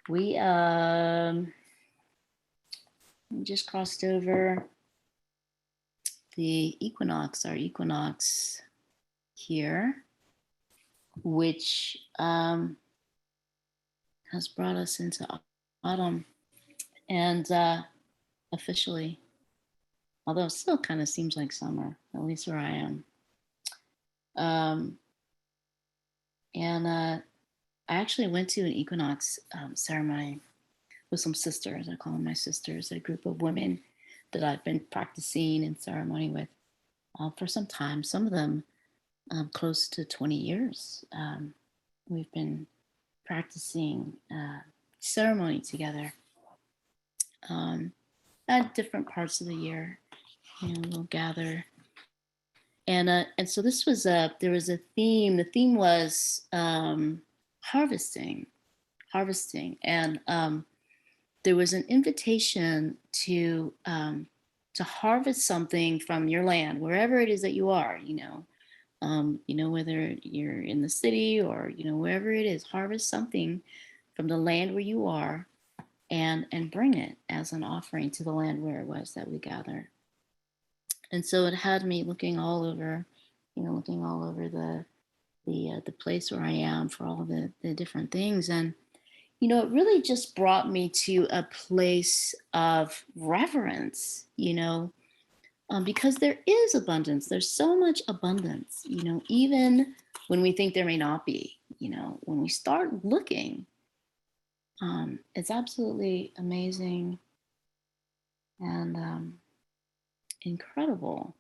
We just crossed over the equinox, our equinox here, which has brought us into autumn, and officially, although it still kind of seems like summer, at least where I am. And I actually went to an equinox ceremony with some sisters. I call them my sisters, a group of women that I've been practicing in ceremony with for some time. Some of them close to 20 years. We've been practicing ceremony together at different parts of the year. We'll gather. And so this was there was a theme. The theme was harvesting, and there was an invitation to harvest something from your land, wherever it is that you are. Whether you're in the city or wherever it is, harvest something from the land where you are, and bring it as an offering to the land where it was that we gathered. And so it had me looking all over the place where I am for all of the different things. And, it really just brought me to a place of reverence, because there is abundance. There's so much abundance, even when we think there may not be, when we start looking, it's absolutely amazing and incredible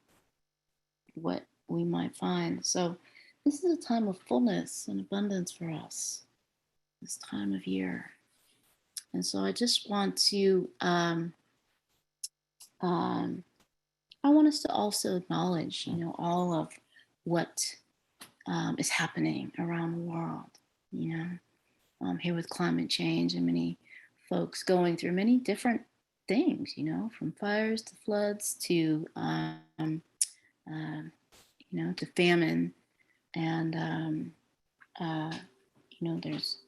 what we might find. So this is a time of fullness and abundance for us, this time of year. And so I just want to, I want us to also acknowledge, all of what is happening around the world, here with climate change and many folks going through many different things, from fires to floods to, to famine. And,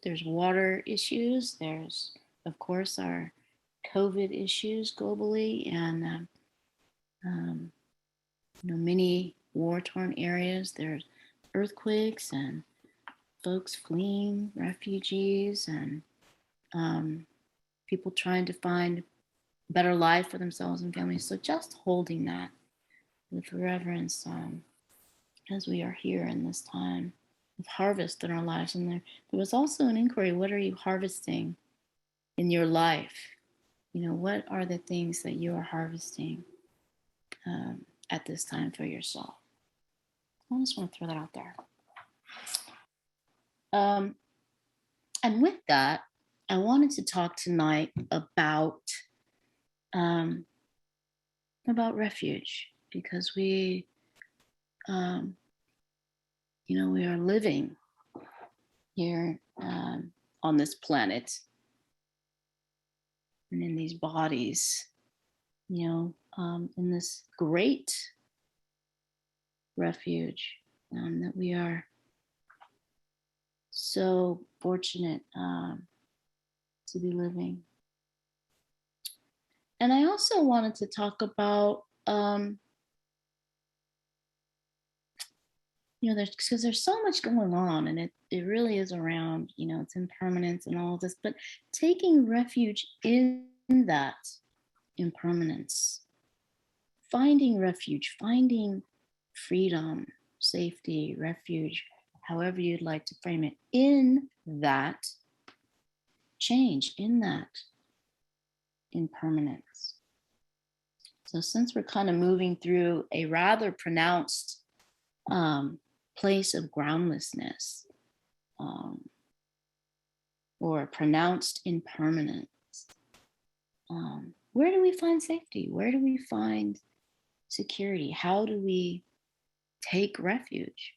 there's water issues. There's, of course, our COVID issues globally, and, many war-torn areas. There's earthquakes and folks fleeing, refugees, and people trying to find a better life for themselves and families. So just holding that with reverence as we are here in this time of harvest in our lives. And there was also an inquiry, what are you harvesting in your life? What are the things that you are harvesting at this time for yourself? I just want to throw that out there. And with that, I wanted to talk tonight about refuge, because we are living here on this planet and in these bodies, in this great refuge that we are so fortunate to be living. And I also wanted to talk about, because there's so much going on, and it really is around, it's impermanence and all of this, but taking refuge in that impermanence, finding refuge, finding freedom, safety, refuge, however you'd like to frame it, in that change, in that impermanence. So since we're kind of moving through a rather pronounced place of groundlessness, or pronounced impermanence, where do we find safety? Where do we find security? How do we take refuge?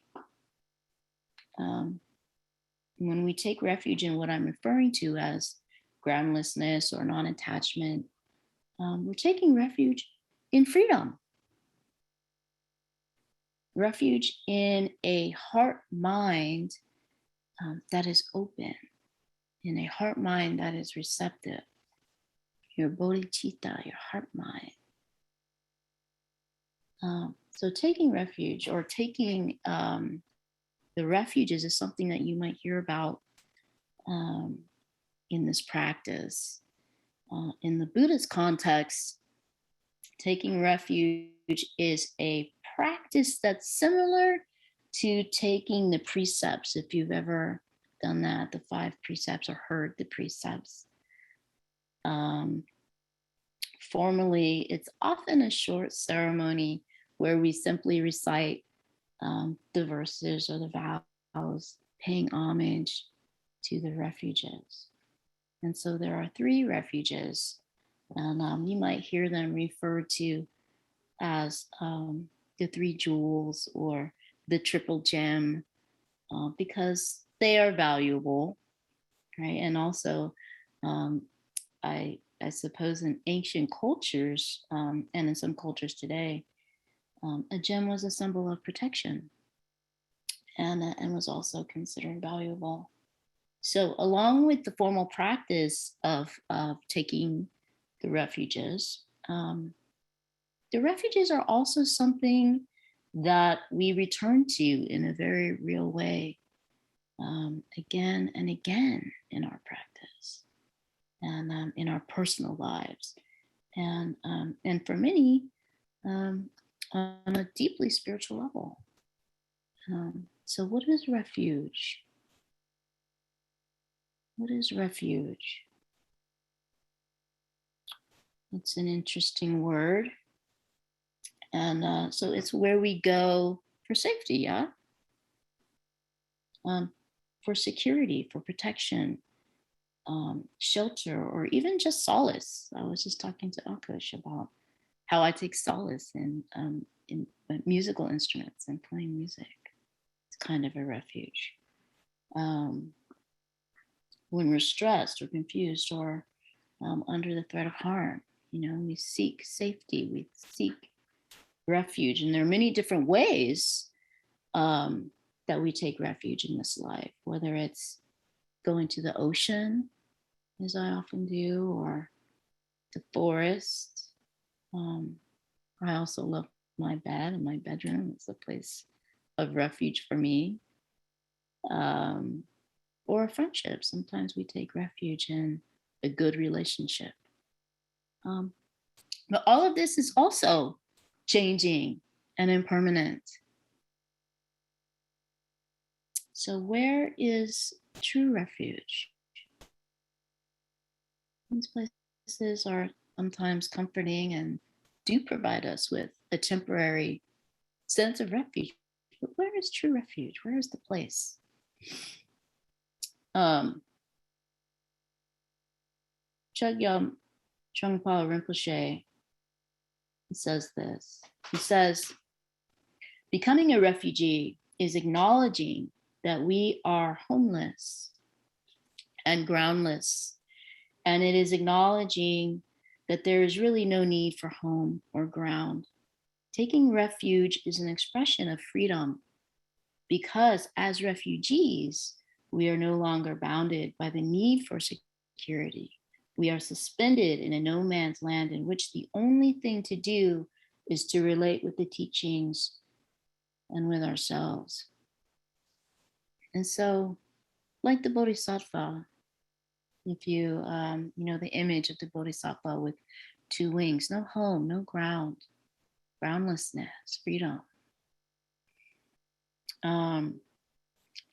When we take refuge in what I'm referring to as groundlessness or non-attachment, we're taking refuge in freedom. Refuge in a heart-mind that is open, in a heart mind that is receptive, your bodhicitta, your heart mind. So taking refuge or taking the refuges is something that you might hear about in this practice. In the Buddhist context, taking refuge is a practice that's similar to taking the precepts, if you've ever done that, the 5 precepts or heard the precepts. Formally, it's often a short ceremony where we simply recite the verses or the vows, paying homage to the refuges. And so there are 3 refuges, and you might hear them referred to as the 3 jewels or the triple gem, because they are valuable, right? And also, I suppose in ancient cultures, and in some cultures today, a gem was a symbol of protection, and was also considered valuable. So along with the formal practice of taking the refuges are also something that we return to in a very real way, again and again in our practice and in our personal lives. And for many, on a deeply spiritual level. So what is refuge? What is refuge? It's an interesting word. And so it's where we go for safety, yeah? For security, for protection, shelter, or even just solace. I was just talking to Akush about how I take solace in musical instruments and playing music. It's kind of a refuge. When we're stressed or confused or under the threat of harm, we seek safety, we seek refuge. And there are many different ways that we take refuge in this life, whether it's going to the ocean, as I often do, or the forest. I also love my bed and my bedroom. It's a place of refuge for me. Or a friendship. Sometimes we take refuge in a good relationship. But all of this is also changing and impermanent. So where is true refuge? These places are sometimes comforting and do provide us with a temporary sense of refuge. But where is true refuge? Where is the place? Chogyam Trungpa Rinpoche says this. He says, becoming a refugee is acknowledging that we are homeless and groundless. And it is acknowledging that there is really no need for home or ground. Taking refuge is an expression of freedom because as refugees, we are no longer bounded by the need for security. We are suspended in a no man's land in which the only thing to do is to relate with the teachings and with ourselves. And so, like the Bodhisattva, if you, the image of the Bodhisattva with 2 wings, no home, no ground, groundlessness, freedom.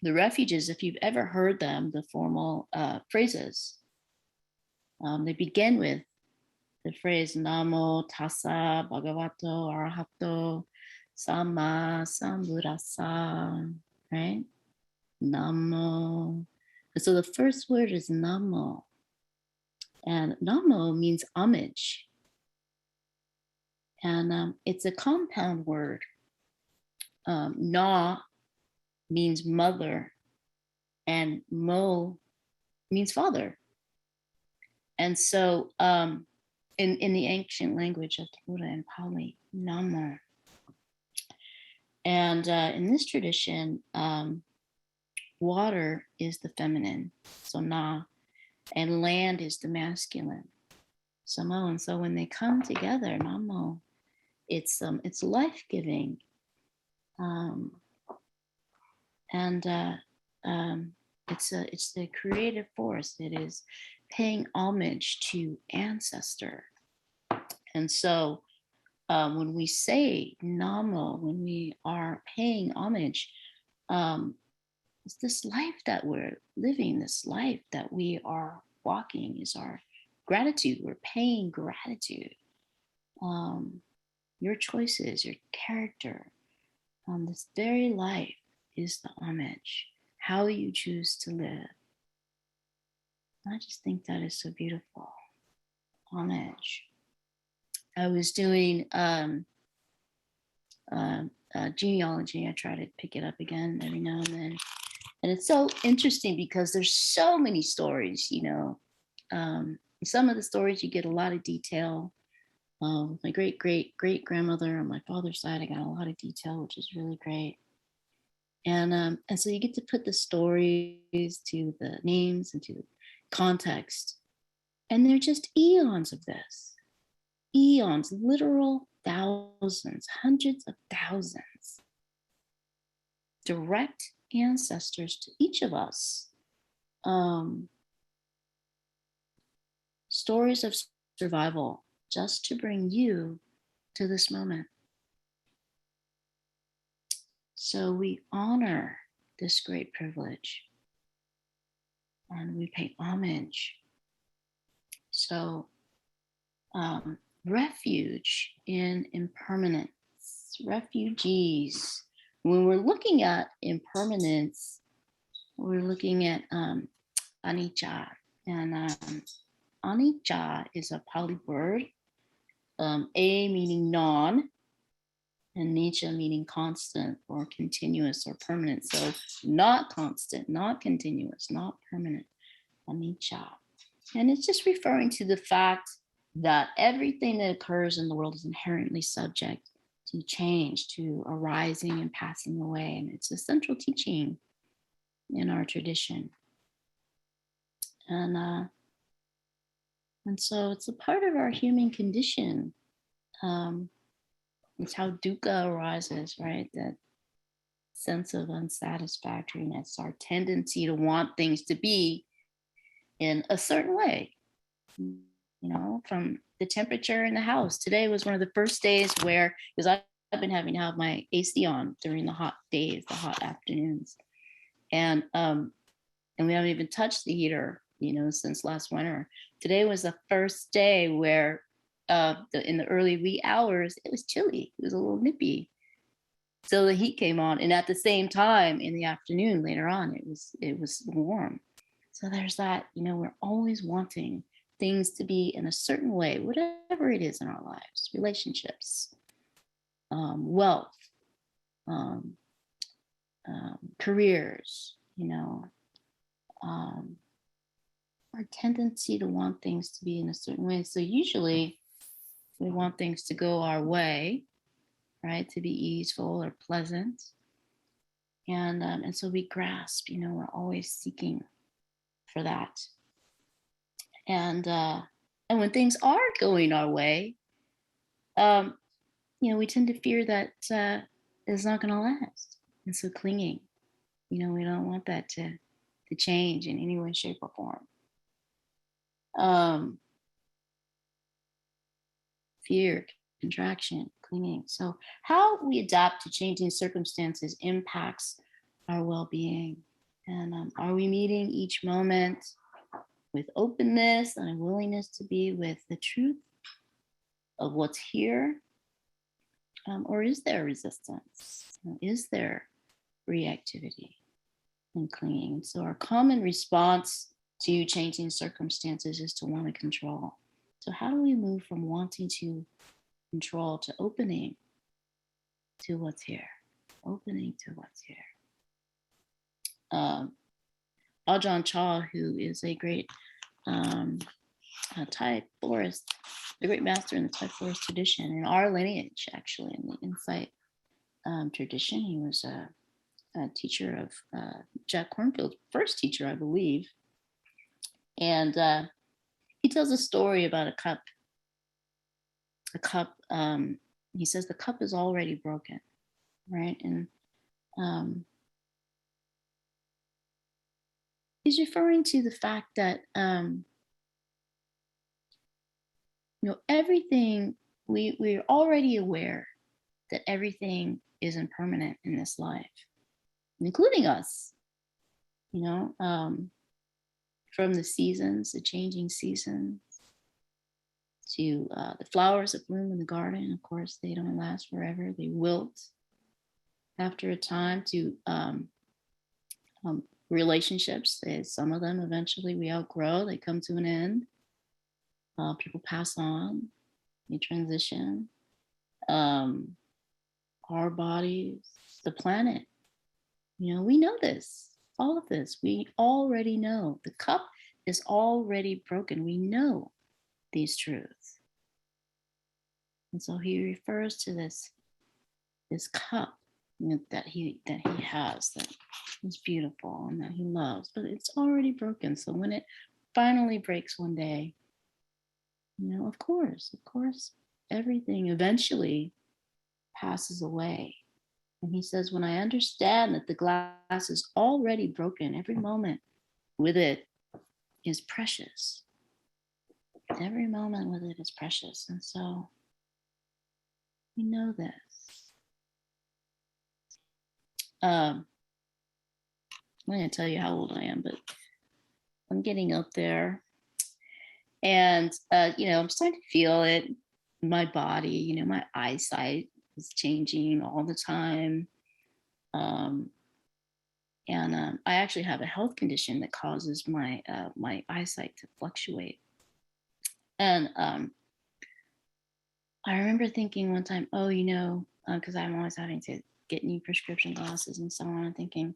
The refuges, if you've ever heard them, the formal phrases, they begin with the phrase Namo Tassa Bhagavato Arahato Samma Sambuddhassa, right? Namo. And so the first word is Namo. And Namo means homage. And it's a compound word. Na means mother, and Mo means father. And so in the ancient language of the Buddha and Pali, Namo. And in this tradition, water is the feminine, so Na. and land is the masculine, Samoan. So when they come together, Namo, it's life-giving, and it's the creative force. It is paying homage to ancestor. And so when we say Namo, when we are paying homage, it's this life that we're living, this life that we are walking is our gratitude. We're paying gratitude. Your choices, your character, this very life is the homage, how you choose to live. I just think that is so beautiful. Homage. I was doing genealogy. I try to pick it up again every now and then. And it's so interesting because there's so many stories, you know. Some of the stories you get a lot of detail. My great-great-great-grandmother on my father's side, I got a lot of detail, which is really great. And so you get to put the stories to the names and to the context. And they're just eons of this. Eons, literal thousands, hundreds of thousands. Direct ancestors to each of us. Stories of survival just to bring you to this moment. So we honor this great privilege and we pay homage. So refuge in impermanence, refugees. When we're looking at impermanence, we're looking at anicca. And anicca is a Pali word, a meaning non, and nicca meaning constant or continuous or permanent. So not constant, not continuous, not permanent, anicca. And it's just referring to the fact that everything that occurs in the world is inherently subject to change, to arising and passing away. And it's a central teaching in our tradition. And so it's a part of our human condition. It's how dukkha arises, right? That sense of unsatisfactoriness, our tendency to want things to be in a certain way. You know, from the temperature in the house. Today was one of the first days where, because I've been having to have my AC on during the hot days, the hot afternoons. And we haven't even touched the heater, you know, since last winter. Today was the first day where in the early wee hours, it was chilly. It was a little nippy. So the heat came on. And at the same time in the afternoon, later on, it was warm. So there's that, you know, we're always wanting things to be in a certain way, whatever it is in our lives, relationships, wealth, careers, you know, our tendency to want things to be in a certain way. So usually we want things to go our way, right? To be easeful or pleasant. And so we grasp, you know, we're always seeking for that. And when things are going our way, you know, we tend to fear that it's not going to last. And so clinging, you know, we don't want that to change in any way, shape, or form. Fear, contraction, clinging. So how we adapt to changing circumstances impacts our well-being. And are we meeting each moment with openness and a willingness to be with the truth of what's here? Or is there resistance? Is there reactivity and clinging? So our common response to changing circumstances is to want to control. So how do we move from wanting to control to opening to what's here? Opening to what's here. Ajahn Chah, who is a great Thai forest, a great master in the Thai forest tradition, in our lineage, actually, in the Insight tradition. He was a teacher of Jack Kornfield, first teacher, I believe. And he tells a story about a cup. A cup, he says the cup is already broken, right? And he's referring to the fact that, everything, we're already aware that everything is impermanent in this life, including us, from the seasons, the changing seasons, to the flowers that bloom in the garden. Of course, they don't last forever. They wilt after a time, to relationships. Some of them eventually we outgrow. They come to an end. People pass on. They transition. Our bodies, the planet. We know this. All of this, we already know. The cup is already broken. We know these truths. And so he refers to this cup that he has, that is beautiful and that he loves, but it's already broken. So when it finally breaks one day, of course, everything eventually passes away. And he says, when I understand that the glass is already broken, every moment with it is precious. Every moment with it is precious. And so we know this. I'm going to tell you how old I am, but I'm getting up there. And, I'm starting to feel it in my body. My eyesight is changing all the time. And I actually have a health condition that causes my eyesight to fluctuate. And I remember thinking one time, because I'm always having to get new prescription glasses and so on, and thinking,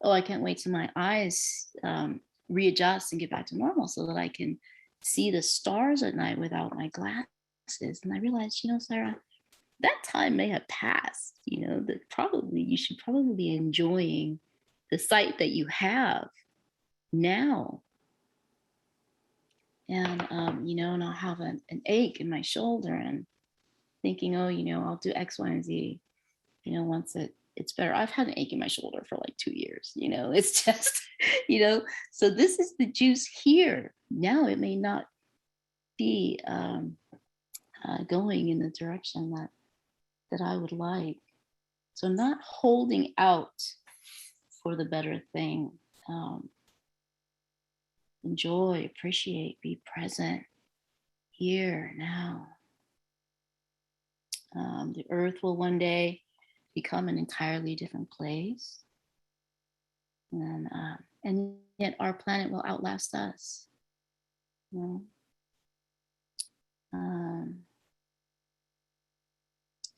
I can't wait till my eyes readjust and get back to normal so that I can see the stars at night without my glasses. And I realized, Syra, that time may have passed, that you should probably be enjoying the sight that you have now. And, and I'll have an ache in my shoulder and thinking, I'll do X, Y, and Z, once it's better. I've had an ache in my shoulder for like 2 years, it's just, so this is the juice here. Now it may not be going in the direction that I would like. So not holding out for the better thing. Enjoy, appreciate, be present here now. The earth will one day become an entirely different place. And yet our planet will outlast us.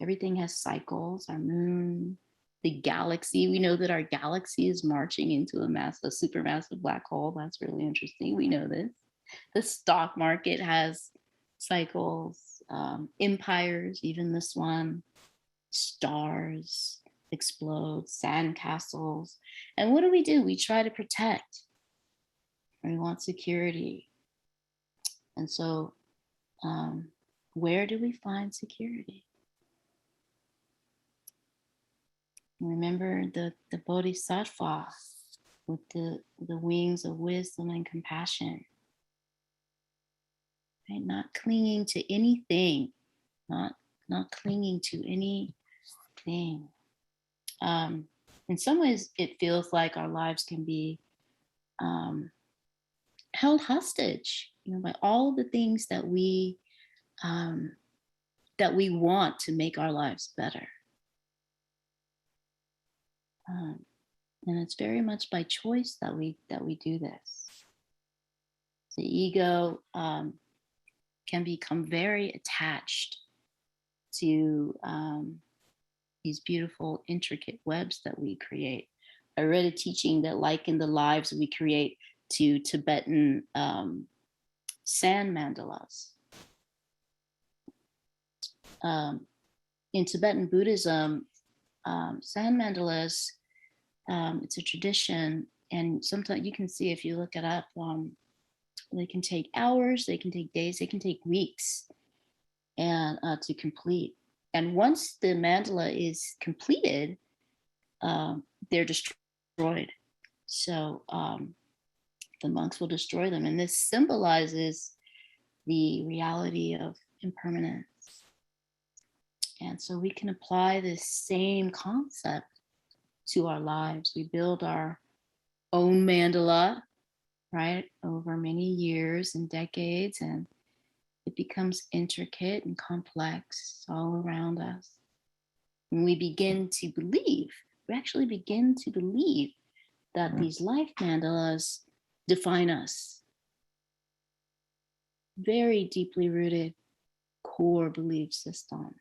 Everything has cycles. Our moon, the galaxy. We know that our galaxy is marching into a supermassive black hole. That's really interesting. We know this. The stock market has cycles, empires, even this one, stars explode, sand castles. And what do? We try to protect. We want security. And so where do we find security? Remember the Bodhisattva with the wings of wisdom and compassion. Right? Not clinging to anything. Not clinging to anything. In some ways, it feels like our lives can be held hostage, by all of the things that we want to make our lives better. And it's very much by choice that we do this. The ego can become very attached to these beautiful, intricate webs that we create. I read a teaching that likened the lives we create to Tibetan sand mandalas. In Tibetan Buddhism, sand mandalas, it's a tradition, and sometimes you can see if you look it up, They can take hours, they can take days, they can take weeks, and to complete. And once the mandala is completed, they're destroyed. So the monks will destroy them. And this symbolizes the reality of impermanence. And so we can apply this same concept to our lives. We build our own mandala, right, over many years and decades, and it becomes intricate and complex all around us. And we begin to believe, we actually begin to believe that these life mandalas define us. Very deeply rooted core belief system.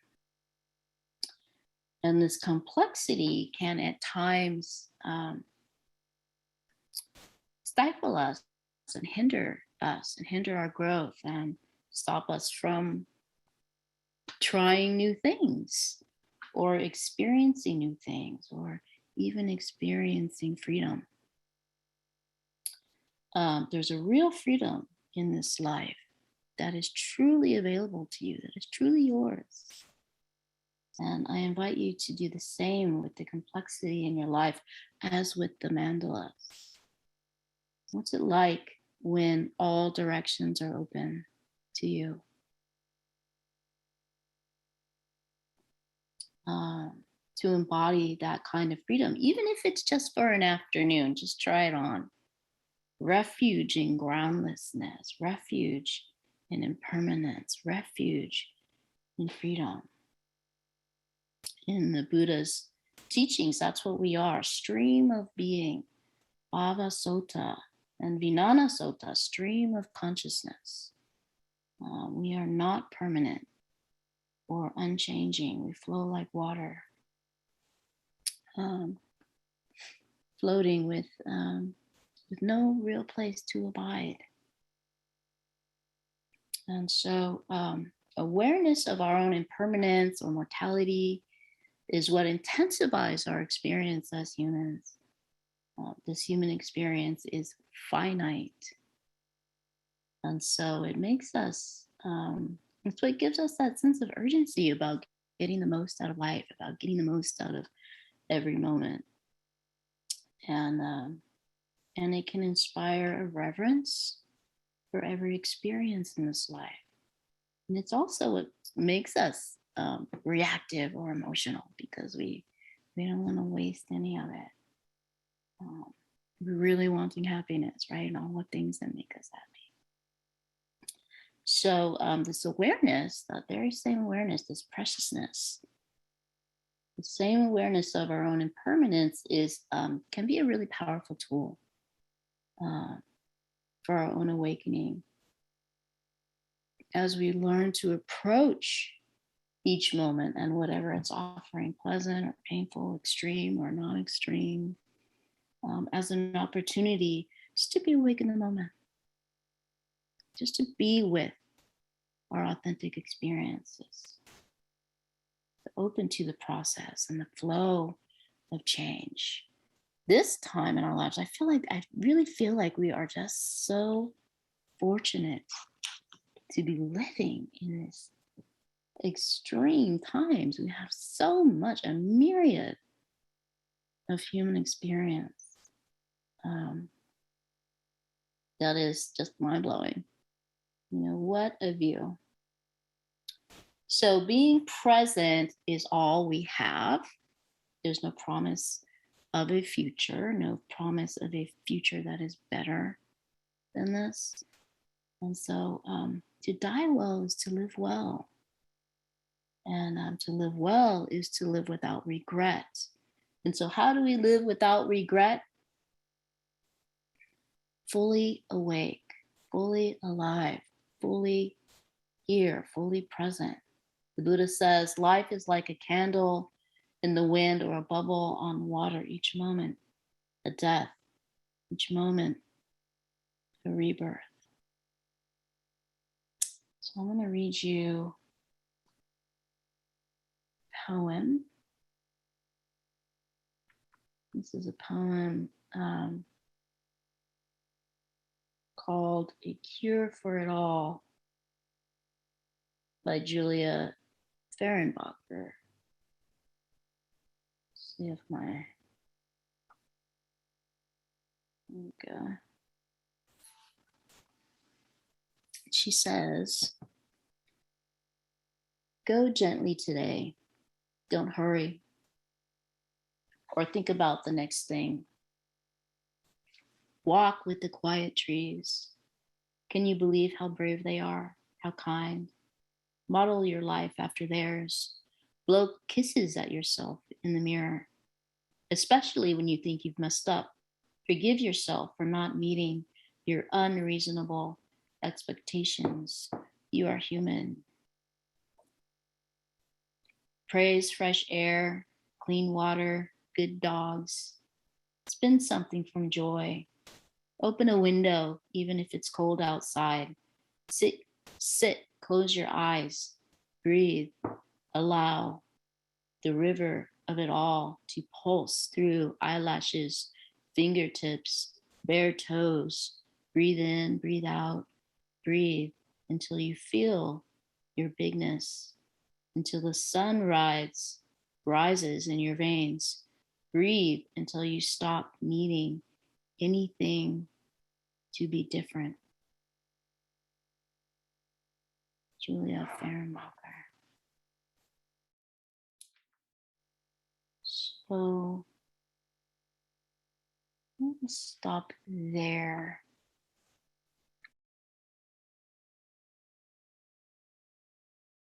And this complexity can at times stifle us and hinder our growth and stop us from trying new things or experiencing new things or even experiencing freedom. There's a real freedom in this life that is truly available to you, that is truly yours. And I invite you to do the same with the complexity in your life as with the mandalas. What's it like when all directions are open to you? To embody that kind of freedom, even if it's just for an afternoon, just try it on. Refuge in groundlessness, refuge in impermanence, refuge in freedom. In the Buddha's teachings, that's what we are, stream of being, Bhava Sota and Vijnana Sota, stream of consciousness. We are not permanent or unchanging. We flow like water, floating with no real place to abide. And so awareness of our own impermanence or mortality is what intensifies our experience as humans. This human experience is finite. And so it makes us, it's what gives us that sense of urgency about getting the most out of life, about getting the most out of every moment. And it can inspire a reverence for every experience in this life. And it's also what makes us reactive or emotional, because we don't want to waste any of it. We're really wanting happiness, right? And all the things that make us happy. So this awareness, that very same awareness, this preciousness, the same awareness of our own impermanence is can be a really powerful tool for our own awakening. As we learn to approach each moment and whatever it's offering, pleasant or painful, extreme or non-extreme, as an opportunity just to be awake in the moment, just to be with our authentic experiences, open to the process and the flow of change. This time in our lives, I really feel like we are just so fortunate to be living in this extreme times. We have so much, a myriad of human experience that is just mind-blowing. What a view. So being present is all we have. There's no promise of a future, no promise of a future that is better than this. And so to die well is to live well. And to live well is to live without regret. And so how do we live without regret? Fully awake, fully alive, fully here, fully present. The Buddha says life is like a candle in the wind or a bubble on water. Each moment, a death. Each moment, a rebirth. So I'm going to read you a poem. This is a poem called A Cure for It All by Julia Fehrenbacher. See if my, okay. She says, go gently today. Don't hurry or think about the next thing. Walk with the quiet trees. Can you believe how brave they are? How kind? Model your life after theirs. Blow kisses at yourself in the mirror, especially when you think you've messed up. Forgive yourself for not meeting your unreasonable expectations. You are human. Praise fresh air, clean water, good dogs. Spend something from joy. Open a window, even if it's cold outside. Sit, close your eyes, breathe, allow the river of it all to pulse through eyelashes, fingertips, bare toes. Breathe in, breathe out, breathe until you feel your bigness, until the sun rises in your veins. Breathe until you stop needing anything to be different. Julia Fehrenbacher. So let's stop there.